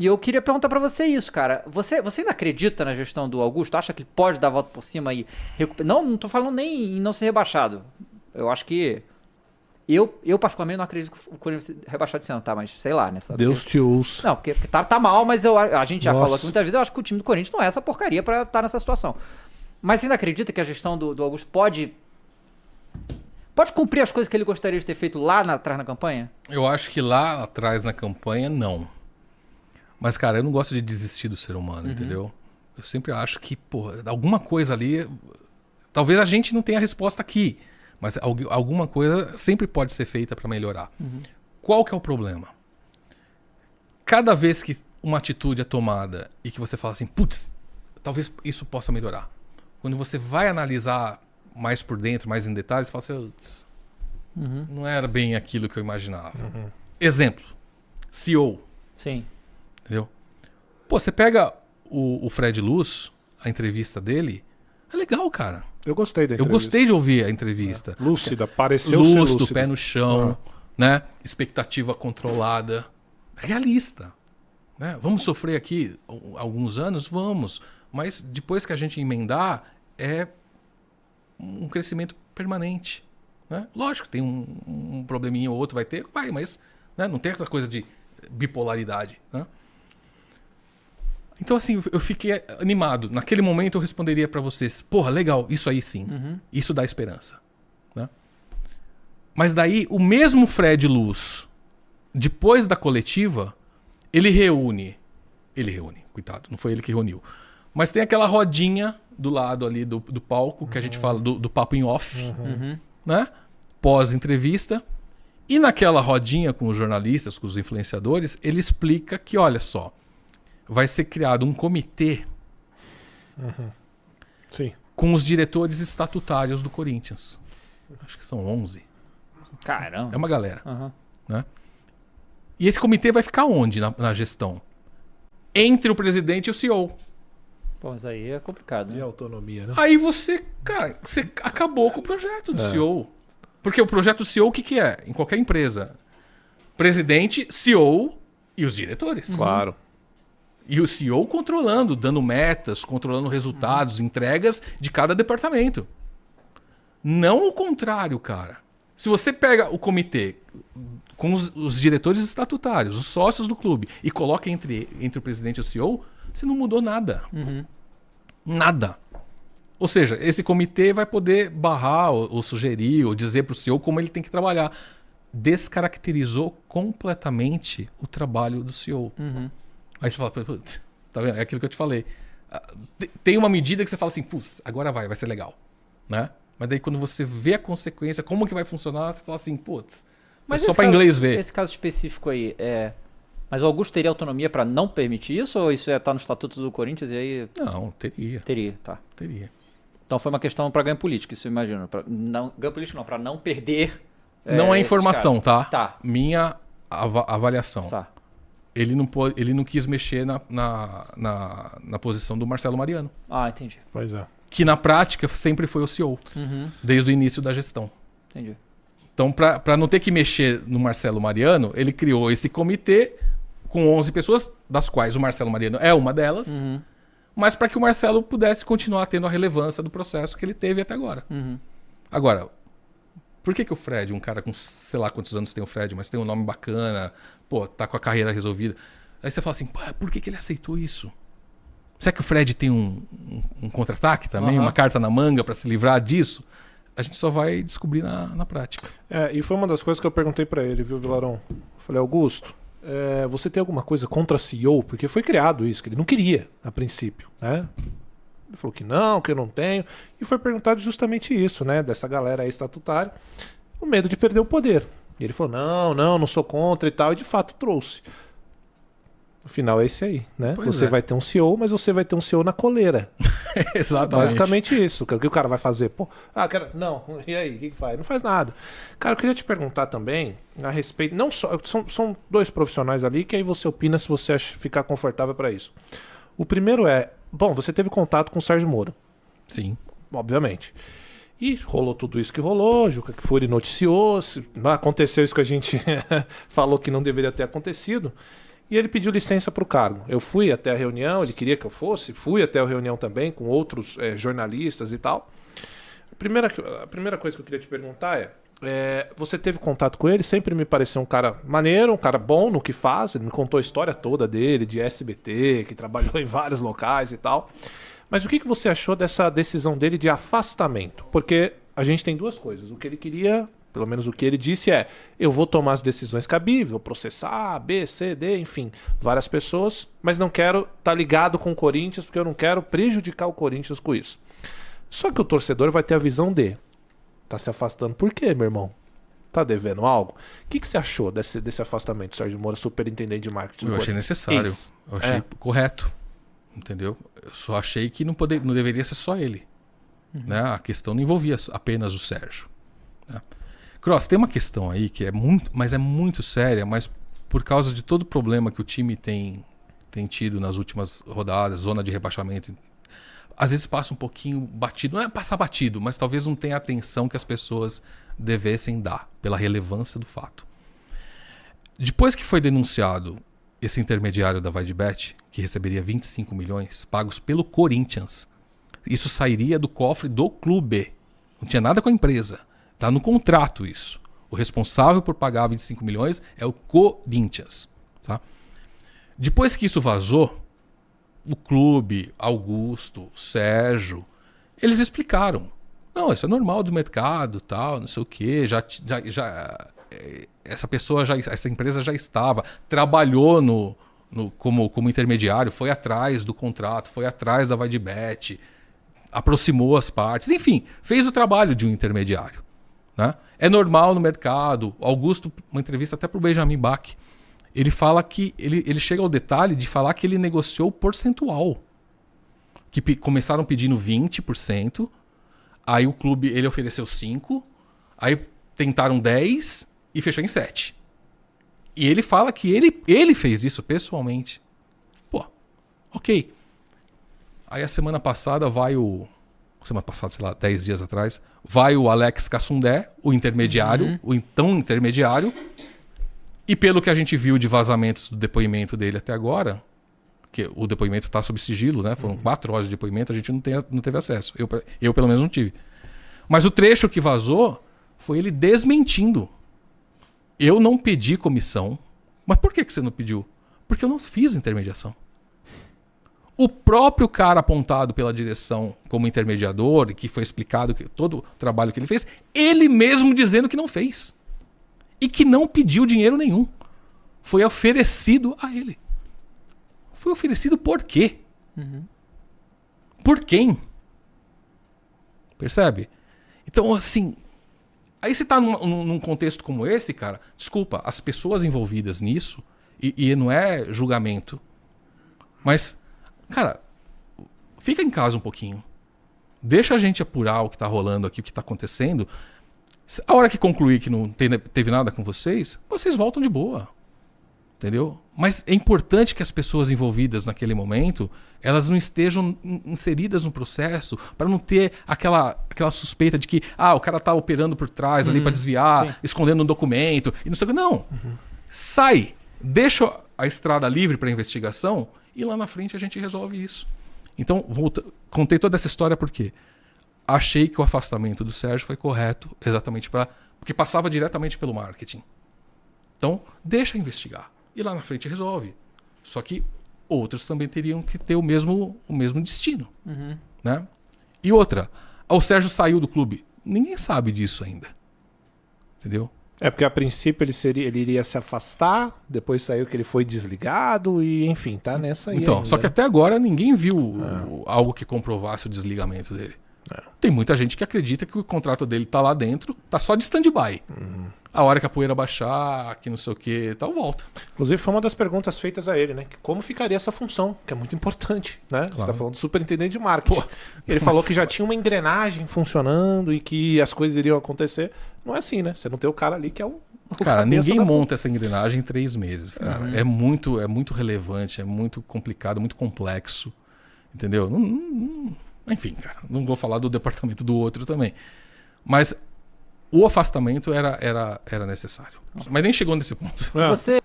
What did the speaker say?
E eu queria perguntar pra você isso, cara. Você ainda acredita na gestão do Augusto? Acha que ele pode dar a volta por cima e recuperar? Não tô falando nem em não ser rebaixado. Eu acho que... Eu particularmente não acredito que o Corinthians vai ser rebaixado esse ano, tá? Mas sei lá, né? Sabe? Deus te ouça. Não, porque tá mal, mas a gente já Nossa. falou aqui muitas vezes, eu acho que o time do Corinthians não é essa porcaria pra estar nessa situação. Mas você ainda acredita que a gestão do Augusto pode cumprir as coisas que ele gostaria de ter feito lá atrás na campanha? Eu acho que lá atrás na campanha, não. Mas, cara, eu não gosto de desistir do ser humano, entendeu? Eu sempre acho que, pô, alguma coisa ali... Talvez a gente não tenha a resposta aqui, mas alguma coisa sempre pode ser feita para melhorar. Qual que é o problema? Cada vez que uma atitude é tomada e que você fala assim, putz, talvez isso possa melhorar. Quando você vai analisar mais por dentro, mais em detalhes, você fala assim, putz, não era bem aquilo que eu imaginava. Exemplo, CEO. Sim. Entendeu? Pô, você pega o Fred Luz, a entrevista dele, é legal, cara. Eu gostei da Eu entrevista. gostei de ouvir a entrevista. Lúcida, pareceu ser Lúcido, lúcida. pé no chão, né? Expectativa controlada. Realista. Né? Vamos sofrer aqui alguns anos? Vamos. Mas depois que a gente emendar, é um crescimento permanente. Né? Lógico, tem um probleminha ou outro, vai ter, vai, mas né? Não tem essa coisa de bipolaridade. Né? Então, assim, eu fiquei animado. Naquele momento eu responderia pra vocês, porra, legal, isso aí sim. Isso dá esperança. Né? Mas daí, o mesmo Fred Luz, depois da coletiva, ele reúne, coitado, não foi ele que reuniu. Mas tem aquela rodinha do lado ali do palco, que a gente fala do papo em off, né? Pós-entrevista. E naquela rodinha com os jornalistas, com os influenciadores, ele explica que, olha só, vai ser criado um comitê Sim. com os diretores estatutários do Corinthians. Acho que são 11. Caramba. É uma galera. Aham. Né? E esse comitê vai ficar onde na gestão? Entre o presidente e o CEO. Pô, mas aí é complicado, E né? a autonomia, né? Aí você acabou com o projeto do CEO. Porque o projeto CEO, o que é? Em qualquer empresa. Presidente, CEO e os diretores. Claro. E o CEO controlando, dando metas, controlando resultados, entregas de cada departamento. Não o contrário, cara. Se você pega o comitê com os diretores estatutários, os sócios do clube, e coloca entre o presidente e o CEO, você não mudou nada. Nada. Ou seja, esse comitê vai poder barrar ou sugerir ou dizer para o CEO como ele tem que trabalhar. Descaracterizou completamente o trabalho do CEO. Aí você fala, putz, tá vendo? É aquilo que eu te falei. Tem uma medida que você fala assim, putz, agora vai ser legal. Né? Mas daí quando você vê a consequência, como que vai funcionar, você fala assim, putz, Mas só esse para caso- inglês ver. Esse caso específico aí, mas o Augusto teria autonomia pra não permitir isso? Ou isso tá no estatuto do Corinthians e aí Não, teria. teria? Então foi uma questão pra ganho político, isso eu imagino. Ganho político não, pra não perder... Não é esses informação, caras. tá? Tá. Minha avaliação. Tá. Ele não quis mexer na posição do Marcelo Mariano. Ah, entendi. Pois é. Que na prática sempre foi o CEO, desde o início da gestão. Entendi. Então, para não ter que mexer no Marcelo Mariano, ele criou esse comitê com 11 pessoas, das quais o Marcelo Mariano é uma delas, mas para que o Marcelo pudesse continuar tendo a relevância do processo que ele teve até agora. Agora, por que o Fred, um cara com sei lá quantos anos tem o Fred, mas tem um nome bacana, pô, tá com a carreira resolvida, aí você fala assim, pá, por que ele aceitou isso? Será que o Fred tem um contra-ataque também, uma carta na manga para se livrar disso? A gente só vai descobrir na prática. E foi uma das coisas que eu perguntei pra ele, viu, Vilarão? Eu falei, Augusto, você tem alguma coisa contra CEO? Porque foi criado isso, que ele não queria, a princípio, né? Ele falou que eu não tenho. E foi perguntado justamente isso, né? Dessa galera aí estatutária, o medo de perder o poder. E ele falou, não sou contra e tal. E de fato trouxe. O final é esse aí, né? Pois Você é. vai ter um CEO, mas você vai ter um CEO na coleira. Exatamente. Basicamente isso. O que o cara vai fazer? Pô, não, e aí? O que faz? Não faz nada. Cara, eu queria te perguntar também a respeito. Não só. São dois profissionais ali que aí você opina se você ficar confortável pra isso. O primeiro bom, você teve contato com o Sérgio Moro, Sim. obviamente. E rolou tudo isso que rolou, Juca Kfouri noticiou, aconteceu isso que a gente falou que não deveria ter acontecido. E ele pediu licença para o cargo. Eu fui até a reunião, ele queria que eu fosse, fui até a reunião também com outros jornalistas e tal. A primeira coisa que eu queria te perguntar você teve contato com ele? Sempre me pareceu um cara maneiro, um cara bom no que faz. Ele me contou a história toda dele, de SBT, que trabalhou em vários locais e tal. Mas o que você achou dessa decisão dele de afastamento? Porque a gente tem duas coisas. O que ele queria, pelo menos o que ele disse eu vou tomar as decisões cabíveis, vou processar A, B, C, D, enfim, várias pessoas, mas não quero estar ligado com o Corinthians porque eu não quero prejudicar o Corinthians com isso. Só que o torcedor vai ter a visão de tá se afastando por quê, meu irmão? Tá devendo algo? O que você achou desse afastamento, Sérgio Moura, superintendente de marketing? Eu achei necessário. Eu achei correto. Entendeu? Eu só achei que não deveria ser só ele. Né? A questão não envolvia apenas o Sérgio. Né? Cross, tem uma questão aí que é muito séria, mas por causa de todo o problema que o time tem tido nas últimas rodadas, zona de rebaixamento, às vezes passa um pouquinho batido. Não é passar batido, mas talvez não tenha a atenção que as pessoas devessem dar pela relevância do fato. Depois que foi denunciado esse intermediário da VaideBet, que receberia 25 milhões pagos pelo Corinthians, isso sairia do cofre do clube. Não tinha nada com a empresa. Está no contrato isso. O responsável por pagar 25 milhões é o Corinthians. Tá? Depois que isso vazou, o clube, Augusto, Sérgio, eles explicaram. Não, isso é normal do mercado, tal, não sei o quê. Essa empresa já estava, trabalhou como intermediário, foi atrás do contrato, foi atrás da VaideBet, aproximou as partes, enfim, fez o trabalho de um intermediário. Né? É normal no mercado. Augusto, uma entrevista até para o Benjamin Bach, ele fala que ele chega ao detalhe de falar que ele negociou o percentual. Que começaram pedindo 20%, aí o clube ele ofereceu 5%, aí tentaram 10% e fechou em 7%. E ele fala que ele fez isso pessoalmente. Pô, ok. Aí a semana passada, sei lá, 10 dias atrás, vai o Alex Cassundé, o intermediário, o então intermediário, e pelo que a gente viu de vazamentos do depoimento dele até agora, que o depoimento está sob sigilo, né? Foram 4 horas de depoimento, a gente não teve acesso. Eu pelo menos não tive. Mas o trecho que vazou foi ele desmentindo. Eu não pedi comissão. Mas por que você não pediu? Porque eu não fiz intermediação. O próprio cara apontado pela direção como intermediador, que foi explicado todo o trabalho que ele fez, ele mesmo dizendo que não fez. E que não pediu dinheiro nenhum. Foi oferecido a ele. Foi oferecido por quê? Por quem? Percebe? Então, assim... Aí você tá num contexto como esse, cara, desculpa, as pessoas envolvidas nisso, e não é julgamento, mas, cara, fica em casa um pouquinho. Deixa a gente apurar o que tá rolando aqui, o que tá acontecendo. A hora que concluir que não teve nada com vocês voltam de boa. Entendeu? Mas é importante que as pessoas envolvidas naquele momento, elas não estejam inseridas no processo para não ter aquela suspeita de que o cara tá operando por trás ali para desviar, sim, escondendo um documento e não sei o que. Não. Sai. Deixa a estrada livre para investigação e lá na frente a gente resolve isso. Então, contei toda essa história porque achei que o afastamento do Sérgio foi correto exatamente porque passava diretamente pelo marketing. Então, deixa investigar. E lá na frente resolve. Só que outros também teriam que ter o mesmo destino. Né? E outra, o Sérgio saiu do clube. Ninguém sabe disso ainda. Entendeu? É porque a princípio ele iria se afastar, depois saiu que ele foi desligado e enfim, tá nessa aí. Então, ainda. Só que até agora ninguém viu algo que comprovasse o desligamento dele. Tem muita gente que acredita que o contrato dele tá lá dentro, tá só de stand-by. A hora que a poeira baixar, que não sei o que, tal, volta. Inclusive foi uma das perguntas feitas a ele, né? Como ficaria essa função, que é muito importante, né? Claro. Você tá falando do superintendente de marketing. Ele falou que já tinha uma engrenagem funcionando e que as coisas iriam acontecer. Não é assim, né? Você não tem o cara ali que é o cara, ninguém monta essa engrenagem em 3 meses, cara. É muito relevante, é muito complicado, muito complexo. Entendeu? Enfim, cara, não vou falar do departamento do outro também. Mas o afastamento era necessário. Mas nem chegou nesse ponto. Você